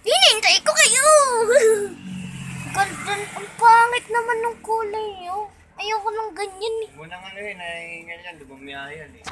Hinintay ko kayo! Ganda, ang pangit naman ng kulay, oh. Ayoko ng ganyan, eh. Muna nga ano yun, nahingal yan, lumamiyaya yan eh.